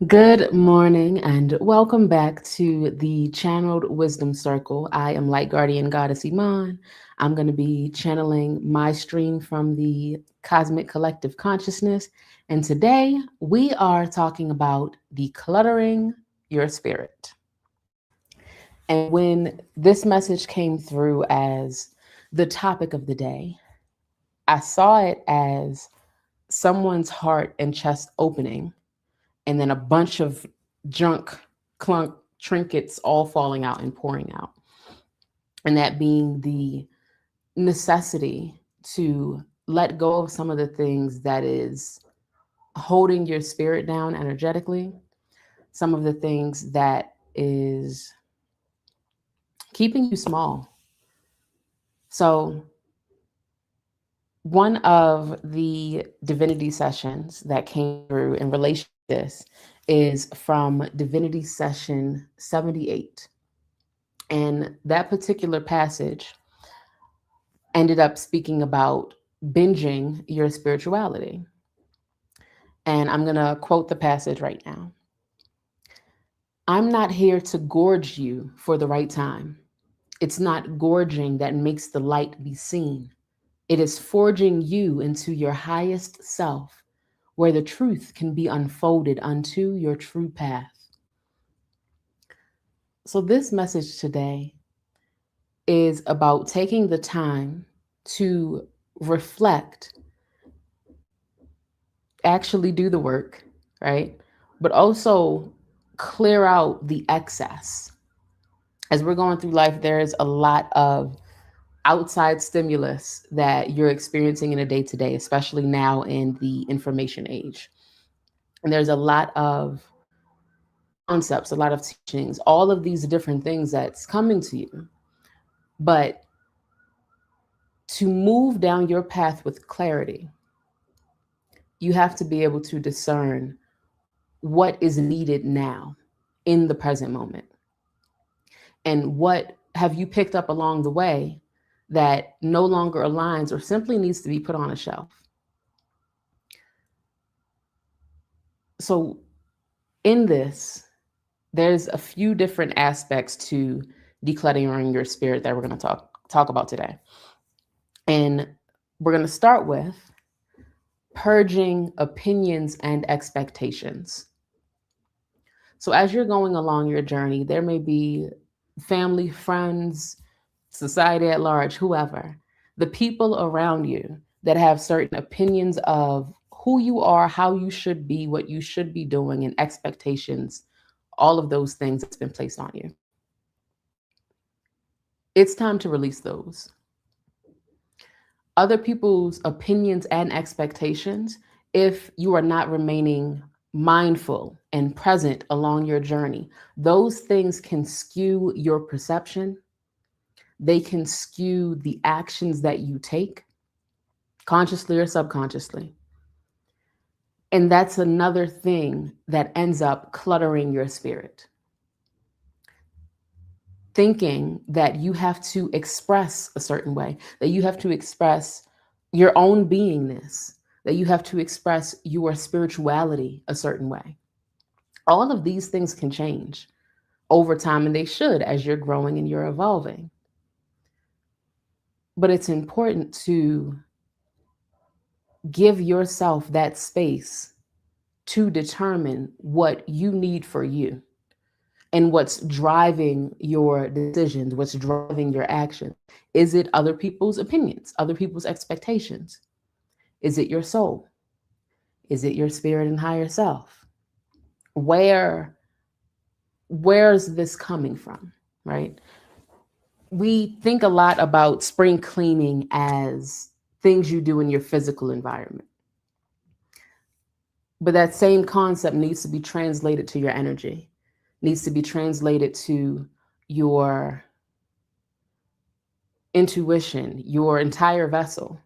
Good morning and welcome back to the Channeled Wisdom Circle. I am Guardian Goddess Iman. I'm going to be channeling my stream from the Cosmic Collective Consciousness. And today we are talking about decluttering your spirit. And when this message came through as the topic of the day, I saw it as someone's heart and chest opening and then a bunch of junk, clunk, trinkets all falling out and pouring out. And that being the necessity to let go of some of the things that is holding your spirit down energetically, some of the things that is keeping you small. So, one of the divinity sessions that came through in relation to this is from Divinity Session 78. And that particular passage ended up speaking about binging your spirituality. And I'm going to quote the passage right now. I'm not here to gorge you for the right time. It's not gorging that makes the light be seen. It is forging you into your highest self, where the truth can be unfolded unto your true path. So, this message today is about taking the time to reflect, actually do the work, right? But also clear out the excess. As we're going through life, there's a lot of outside stimulus that you're experiencing in a day to day, especially now in the information age. And there's a lot of concepts, a lot of teachings, all of these different things that's coming to you. But to move down your path with clarity, you have to be able to discern what is needed now in the present moment. And what have you picked up along the way that no longer aligns or simply needs to be put on a shelf? So, in this, there's a few different aspects to decluttering your spirit that we're going to talk about today. And we're going to start with purging opinions and expectations. So as you're going along your journey, there may be family, friends, society at large, whoever, the people around you that have certain opinions of who you are, how you should be, what you should be doing, and expectations, all of those things that's been placed on you. It's time to release those. Other people's opinions and expectations, if you are not remaining mindful and present along your journey, those things can skew your perception. They can skew the actions that you take, consciously or subconsciously. And that's another thing that ends up cluttering your spirit. Thinking that you have to express a certain way, that you have to express your own beingness, that you have to express your spirituality a certain way. All of these things can change over time, and they should as you're growing and you're evolving. But it's important to give yourself that space to determine what you need for you and what's driving your decisions, what's driving your actions. Is it other people's opinions, other people's expectations? Is it your soul? Is it your spirit and higher self? Where's this coming from, right? We think a lot about spring cleaning as things you do in your physical environment. But that same concept needs to be translated to your energy, needs to be translated to your intuition, your entire vessel,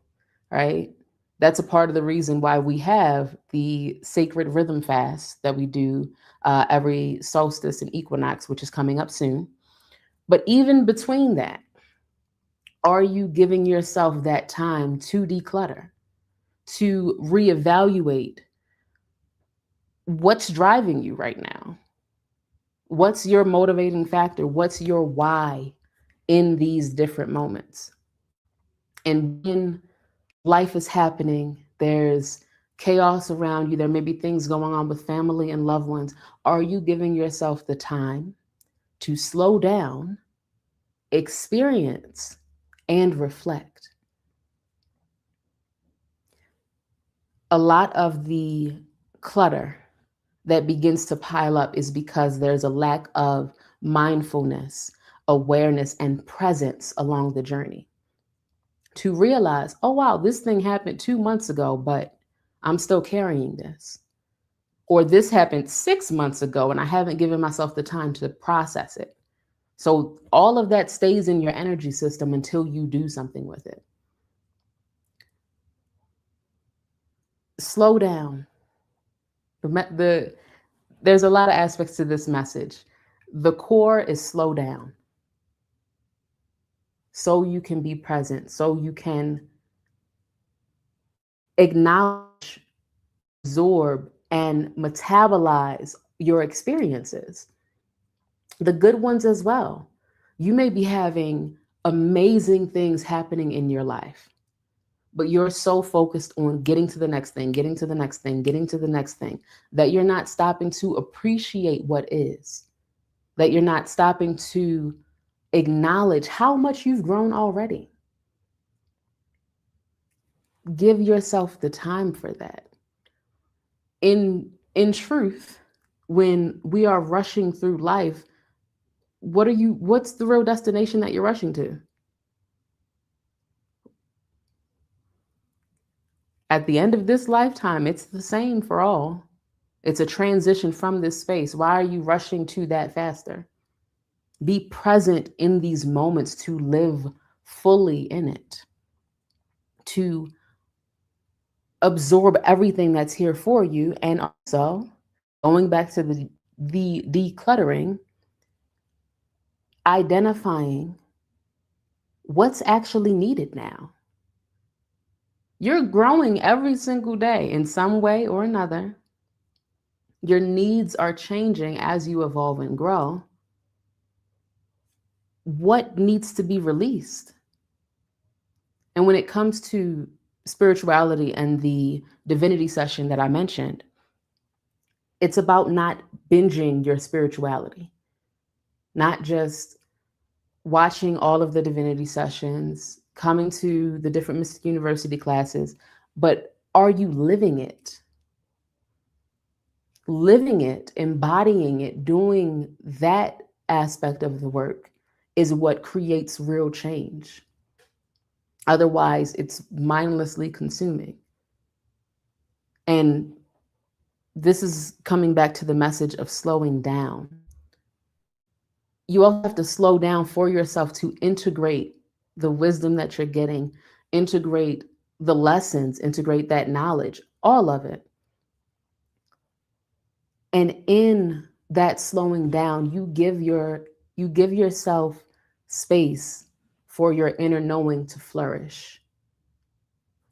right? That's a part of the reason why we have the sacred rhythm fast that we do every solstice and equinox, which is coming up soon. But even between that, are you giving yourself that time to declutter, to reevaluate What's driving you right now? What's your motivating factor? What's your why in these different moments? And when life is happening, there's chaos around you, there may be things going on with family and loved ones. Are you giving yourself the time to slow down, experience, and reflect? A lot of the clutter that begins to pile up is because there's a lack of mindfulness, awareness, and presence along the journey to realize, oh, wow, this thing happened 2 months ago, but I'm still carrying this. Or this happened 6 months ago and I haven't given myself the time to process it. So all of that stays in your energy system until you do something with it. Slow down. There's a lot of aspects to this message. The core is slow down so you can be present, so you can acknowledge, absorb, and metabolize your experiences, the good ones as well. You may be having amazing things happening in your life, but you're so focused on getting to the next thing, getting to the next thing, getting to the next thing, that you're not stopping to appreciate what is, that you're not stopping to acknowledge how much you've grown already. Give yourself the time for that. In truth, when we are rushing through life, what's the real destination that you're rushing to? At the end of this lifetime, it's the same for all. It's a transition from this space. Why are you rushing to that faster? Be present in these moments to live fully in it, to absorb everything that's here for you. And also, going back to the decluttering, identifying what's actually needed now. You're growing every single day in some way or another. Your needs are changing as you evolve and grow. What needs to be released? And when it comes to spirituality and the divinity session that I mentioned, it's about not binging your spirituality, not just watching all of the divinity sessions, coming to the different Mystic University classes, but are you living it? Living it, embodying it, doing that aspect of the work is what creates real change. Otherwise, it's mindlessly consuming. And this is coming back to the message of slowing down. You also have to slow down for yourself to integrate the wisdom that you're getting, integrate the lessons, integrate that knowledge, all of it. And in that slowing down, you give yourself space for your inner knowing to flourish,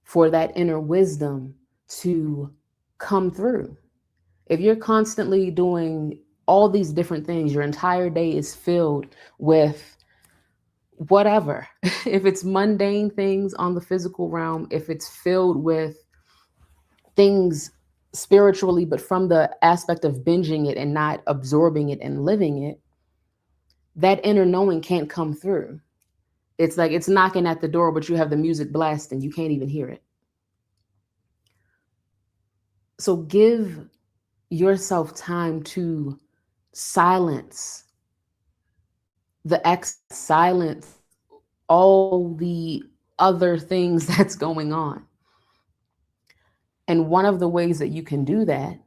for that inner wisdom to come through. If you're constantly doing all these different things, your entire day is filled with whatever. If it's mundane things on the physical realm, if it's filled with things spiritually, but from the aspect of binging it and not absorbing it and living it, that inner knowing can't come through. It's like it's knocking at the door, but you have the music blasting. You can't even hear it. So give yourself time to silence silence all the other things that's going on. And one of the ways that you can do that,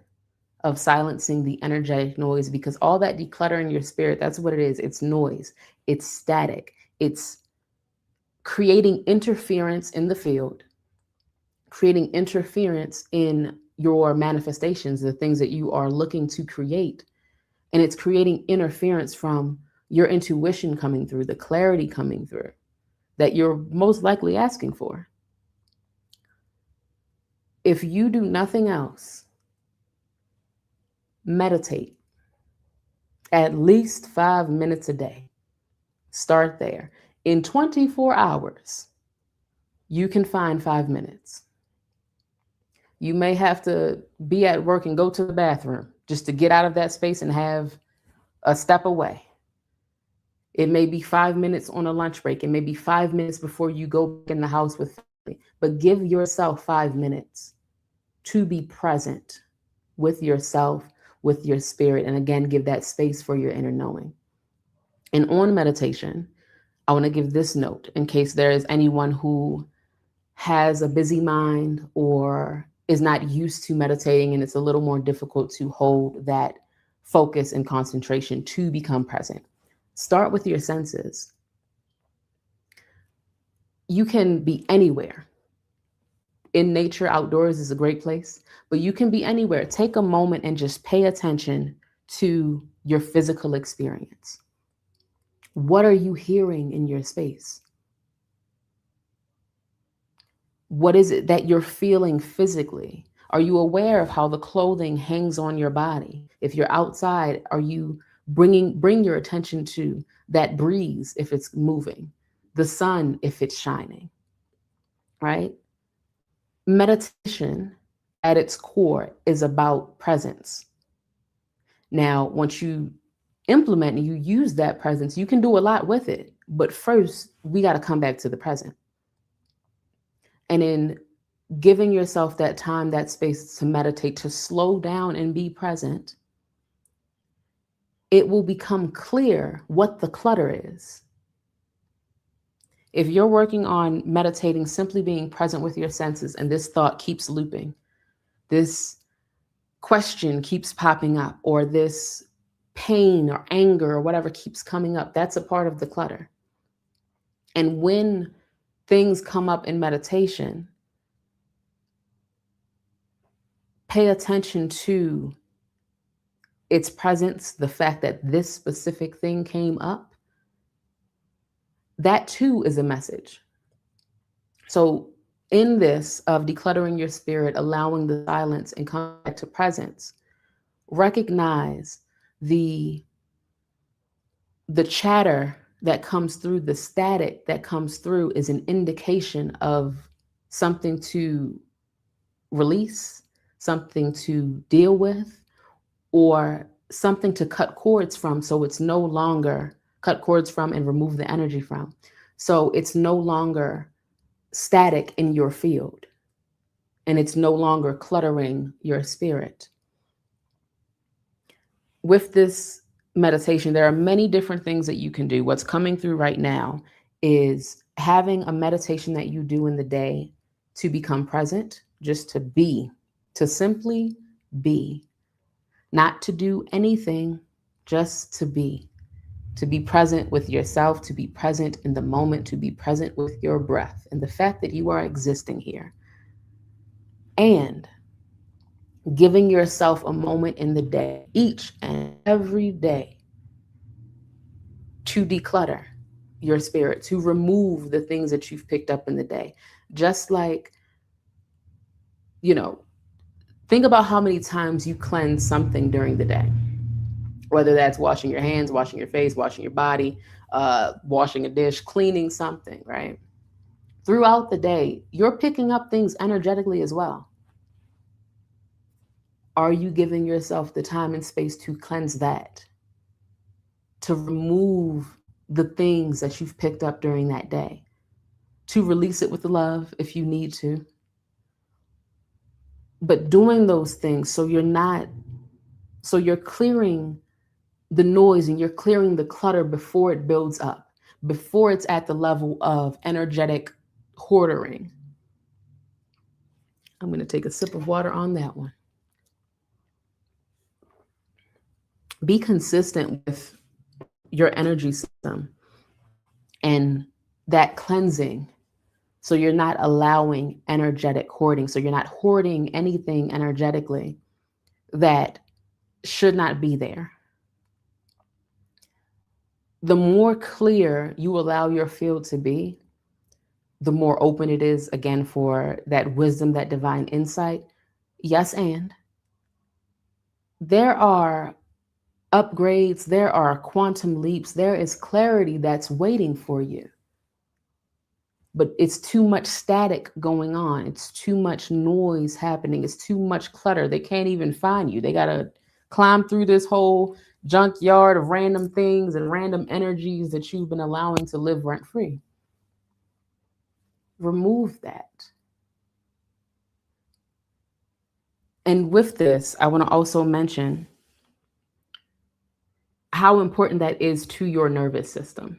of silencing the energetic noise, because all that decluttering your spirit, that's what it is. It's noise, it's static, it's creating interference in the field, creating interference in your manifestations, the things that you are looking to create. And it's creating interference from your intuition coming through, the clarity coming through that you're most likely asking for. If you do nothing else, Meditate at least 5 minutes a day. Start there. In 24 hours, you can find 5 minutes. You may have to be at work and go to the bathroom just to get out of that space and have a step away. It may be 5 minutes on a lunch break. It may be 5 minutes before you go back in the house with family. But give yourself 5 minutes to be present with yourself, with your spirit, and again, give that space for your inner knowing. And on meditation, I want to give this note in case there is anyone who has a busy mind or is not used to meditating and it's a little more difficult to hold that focus and concentration to become present. Start with your senses. You can be anywhere. In nature, outdoors is a great place, but you can be anywhere. Take a moment and just pay attention to your physical experience. What are you hearing in your space? What is it that you're feeling physically? Are you aware of how the clothing hangs on your body? If you're outside, are you bring your attention to that breeze if it's moving, the sun if it's shining, right? Meditation at its core is about presence. Now, once you implement and you use that presence, you can do a lot with it. But first, we got to come back to the present. And in giving yourself that time, that space to meditate, to slow down and be present, it will become clear what the clutter is. If you're working on meditating, simply being present with your senses, and this thought keeps looping, this question keeps popping up, or this pain or anger or whatever keeps coming up, that's a part of the clutter. And when things come up in meditation, pay attention to its presence, the fact that this specific thing came up. That too is a message. So in this of decluttering your spirit, allowing the silence and come back to presence, recognize the chatter that comes through, the static that comes through is an indication of something to release, something to deal with, or something to cut cords from, so it's no longer cut cords from and remove the energy from. So it's no longer static in your field and it's no longer cluttering your spirit. With this meditation, there are many different things that you can do. What's coming through right now is having a meditation that you do in the day to become present, just to be, to simply be, not to do anything, just to be present with yourself, to be present in the moment, to be present with your breath and the fact that you are existing here. And giving yourself a moment in the day, each and every day, to declutter your spirit, to remove the things that you've picked up in the day. Just like, think about how many times you cleanse something during the day, whether that's washing your hands, washing your face, washing your body, washing a dish, cleaning something, right? Throughout the day, you're picking up things energetically as well. Are you giving yourself the time and space to cleanse that, to remove the things that you've picked up during that day, to release it with love if you need to? But doing those things so you're clearing the noise and you're clearing the clutter before it builds up, before it's at the level of energetic hoarding. I'm going to take a sip of water on that one. Be consistent with your energy system and that cleansing, so you're not allowing energetic hoarding. So you're not hoarding anything energetically that should not be there. The more clear you allow your field to be, the more open it is, again, for that wisdom, that divine insight. Yes, and There are upgrades, there are quantum leaps, there is clarity that's waiting for you. But it's too much static going on. It's too much noise happening. It's too much clutter. They can't even find you. They got to climb through this whole junkyard of random things and random energies that you've been allowing to live rent free. Remove that. And with this, I want to also mention how important that is to your nervous system.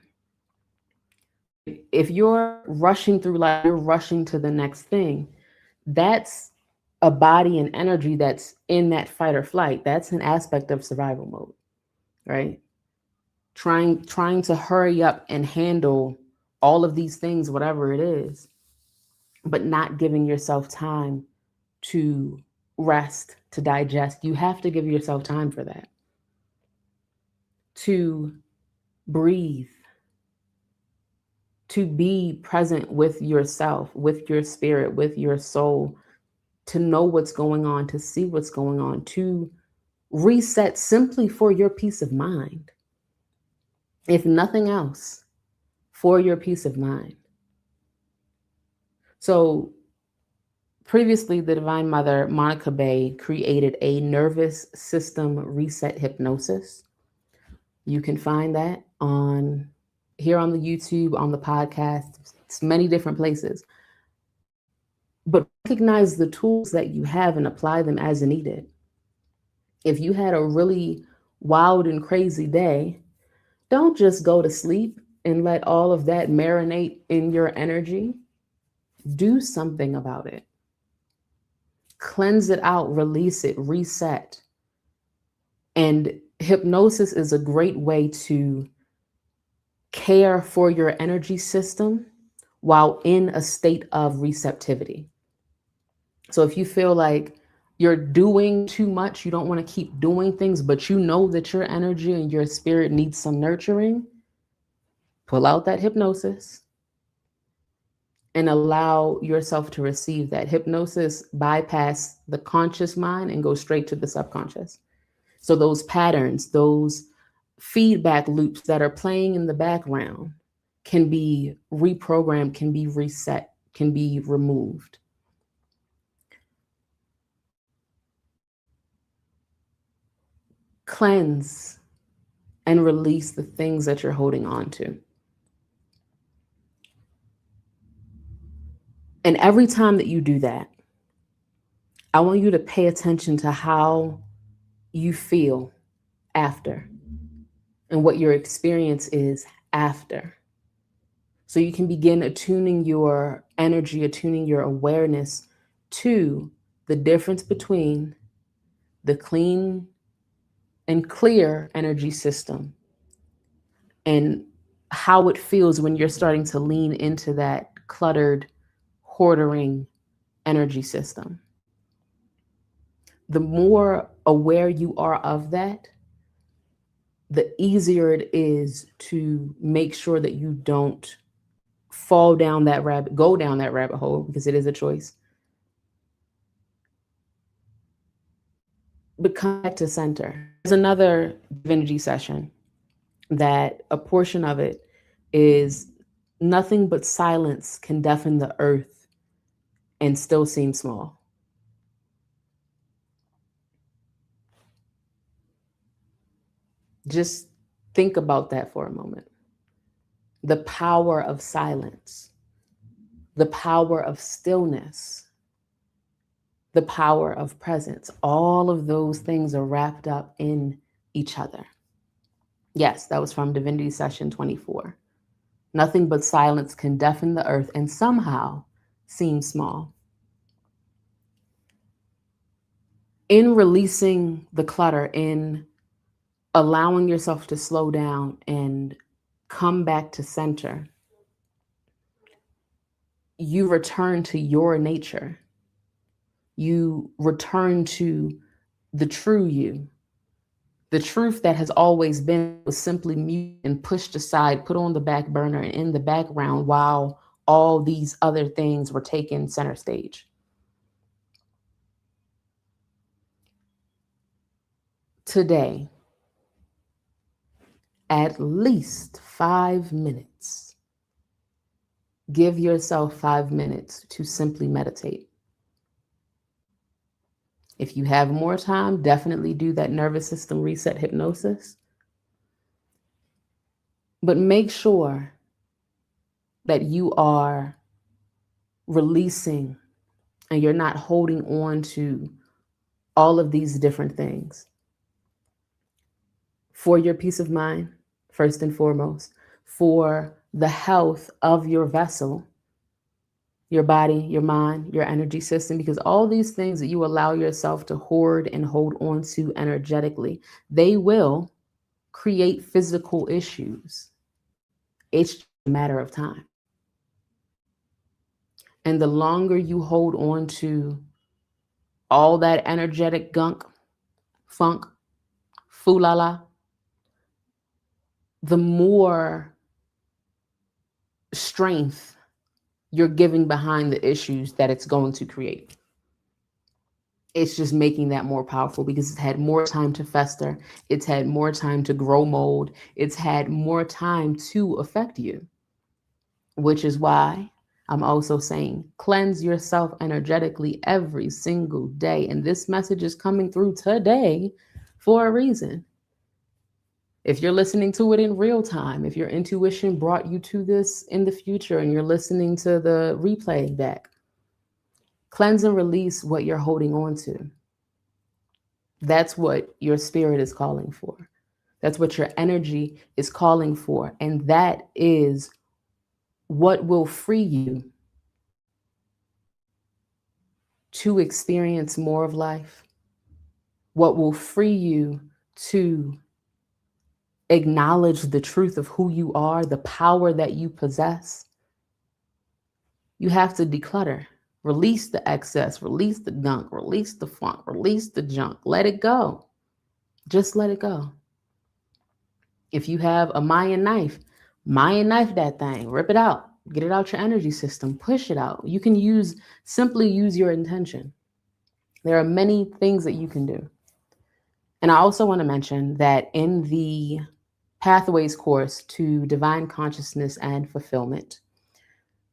If you're rushing through life, you're rushing to the next thing, that's a body and energy that's in that fight or flight. That's an aspect of survival mode, right? Trying to hurry up and handle all of these things, whatever it is, but not giving yourself time to rest, to digest. You have to give yourself time for that. To breathe, to be present with yourself, with your spirit, with your soul, to know what's going on, to see what's going on, to reset simply for your peace of mind. If nothing else, for your peace of mind. So previously, the Divine Mother, Monica Bay, created a nervous system reset hypnosis. You can find that on here on the YouTube, on the podcast, it's many different places. But recognize the tools that you have and apply them as needed. If you had a really wild and crazy day, don't just go to sleep and let all of that marinate in your energy. Do something about it. Cleanse it out, release it, reset. And hypnosis is a great way to care for your energy system while in a state of receptivity. So if you feel like you're doing too much, you don't want to keep doing things, but you know that your energy and your spirit needs some nurturing, pull out that hypnosis and allow yourself to receive that. Hypnosis bypass the conscious mind and go straight to the subconscious. So those patterns, those feedback loops that are playing in the background can be reprogrammed, can be reset, can be removed. Cleanse and release the things that you're holding on to. And every time that you do that, I want you to pay attention to how you feel after and what your experience is after. So you can begin attuning your energy, attuning your awareness to the difference between the clean and clear energy system and how it feels when you're starting to lean into that cluttered, hoarding energy system. The more aware you are of that, the easier it is to make sure that you don't go down that rabbit hole, because it is a choice. But come back to center. There's another divinity session that a portion of it is nothing but silence can deafen the earth and still seem small. Just think about that for a moment. The power of silence, the power of stillness, the power of presence. All of those things are wrapped up in each other. Yes, that was from Divinity Session 24. Nothing but silence can deafen the earth and somehow seem small. In releasing the clutter, in allowing yourself to slow down and come back to center, you return to your nature. You return to the true you. The truth that has always been was simply mute and pushed aside, put on the back burner and in the background while all these other things were taken center stage. today, at least 5 minutes. Give yourself 5 minutes to simply meditate. If you have more time, definitely do that nervous system reset hypnosis. But make sure that you are releasing and you're not holding on to all of these different things for your peace of mind, first and foremost, for the health of your vessel, your body, your mind, your energy system, because all these things that you allow yourself to hoard and hold on to energetically, they will create physical issues. It's just a matter of time. And the longer you hold on to all that energetic gunk, funk, foolala, the more strength you're giving behind the issues that it's going to create. It's just making that more powerful because it's had more time to fester. It's had more time to grow mold. It's had more time to affect you, which is why I'm also saying cleanse yourself energetically every single day. And this message is coming through today for a reason. If you're listening to it in real time, if your intuition brought you to this in the future and you're listening to the replay back, cleanse and release what you're holding on to. That's what your spirit is calling for. That's what your energy is calling for. And that is what will free you to experience more of life, what will free you to acknowledge the truth of who you are, the power that you possess. You have to declutter, release the excess, release the gunk, release the funk, release the junk, let it go. Just let it go. If you have a Mayan knife that thing, rip it out, get it out your energy system, push it out. You can simply use your intention. There are many things that you can do. And I also want to mention that in the Pathways course to Divine Consciousness and Fulfillment,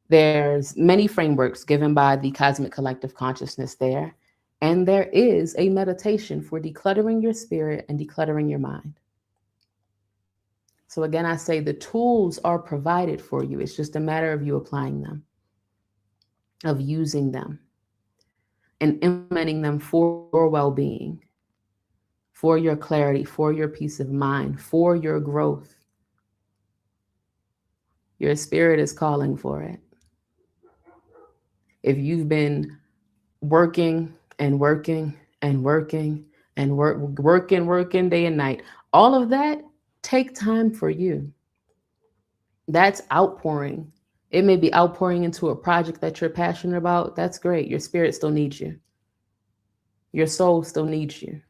there's many frameworks given by the Cosmic Collective Consciousness there. And there is a meditation for decluttering your spirit and decluttering your mind. So again, I say the tools are provided for you. It's just a matter of you applying them, of using them, and implementing them for your well-being, for your clarity, for your peace of mind, for your growth. Your spirit is calling for it. If you've been working and working and working and working day and night, all of that, take time for you. That's outpouring. It may be outpouring into a project that you're passionate about. That's great. Your spirit still needs you. Your soul still needs you.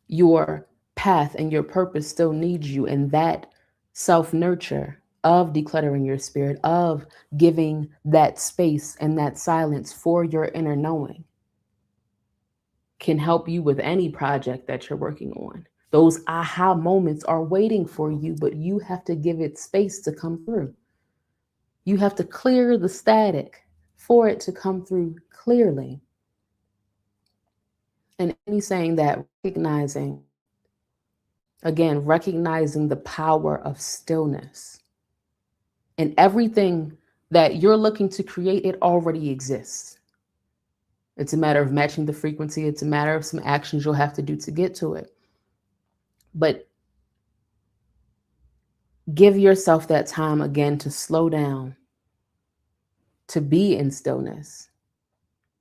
Your path and your purpose still needs you. And that self-nurture of decluttering your spirit, of giving that space and that silence for your inner knowing, can help you with any project that you're working on. Those aha moments are waiting for you, but you have to give it space to come through. You have to clear the static for it to come through clearly. And me saying that, recognizing the power of stillness. And everything that you're looking to create, it already exists. It's a matter of matching the frequency. It's a matter of some actions you'll have to do to get to it. But give yourself that time again to slow down, to be in stillness,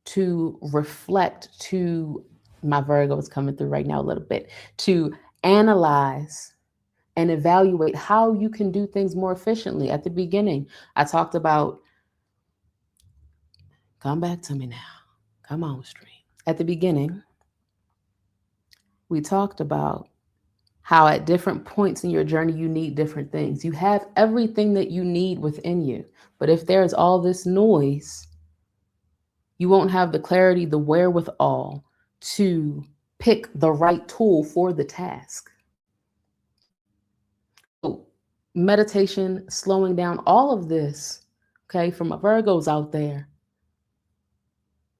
to reflect, to, my Virgo is coming through right now a little bit, to analyze and evaluate how you can do things more efficiently. At the beginning, I talked about, come back to me now. Come on, stream. At the beginning, we talked about how at different points in your journey, you need different things. You have everything that you need within you. But if there's all this noise, you won't have the clarity, the wherewithal to pick the right tool for the task. So meditation, slowing down, all of this, okay, from my Virgos out there,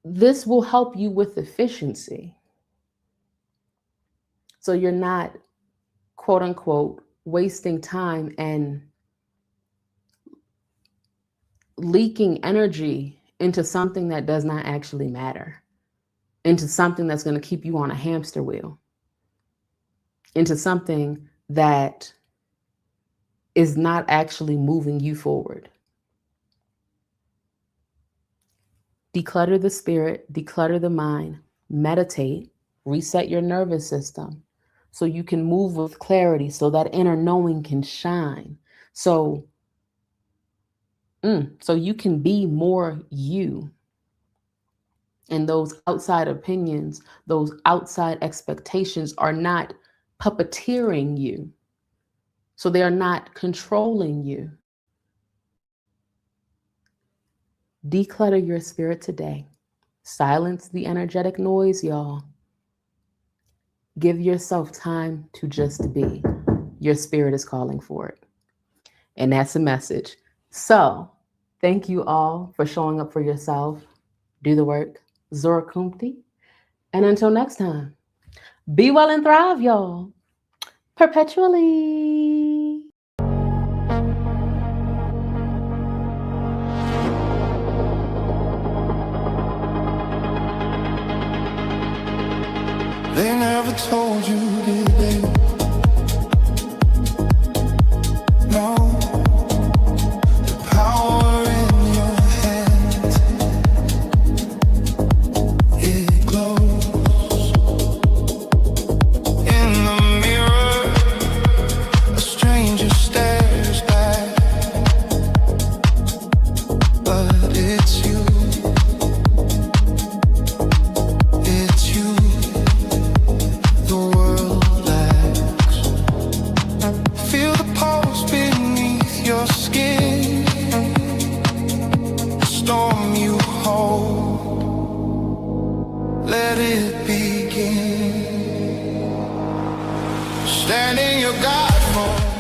this will help you with efficiency. So you're not, quote unquote, wasting time and leaking energy into something that does not actually matter, into something that's going to keep you on a hamster wheel, into something that is not actually moving you forward. Declutter the spirit, declutter the mind, meditate, reset your nervous system so you can move with clarity, so that inner knowing can shine. So you can be more you. And those outside opinions, those outside expectations are not puppeteering you. So they are not controlling you. Declutter your spirit today. Silence the energetic noise, y'all. Give yourself time to just be. Your spirit is calling for it. And that's a message. So thank you all for showing up for yourself. Do the work. Zora Kumti. And until next time, be well and thrive, y'all. Perpetually. They never told you, did they? No. The power in your hands, it glows. In the mirror, a stranger stares back, but it's you. It's you. The world lacks. Feel the pulse beneath your skin, the storm you hold. Let it begin. Stand in your God mode.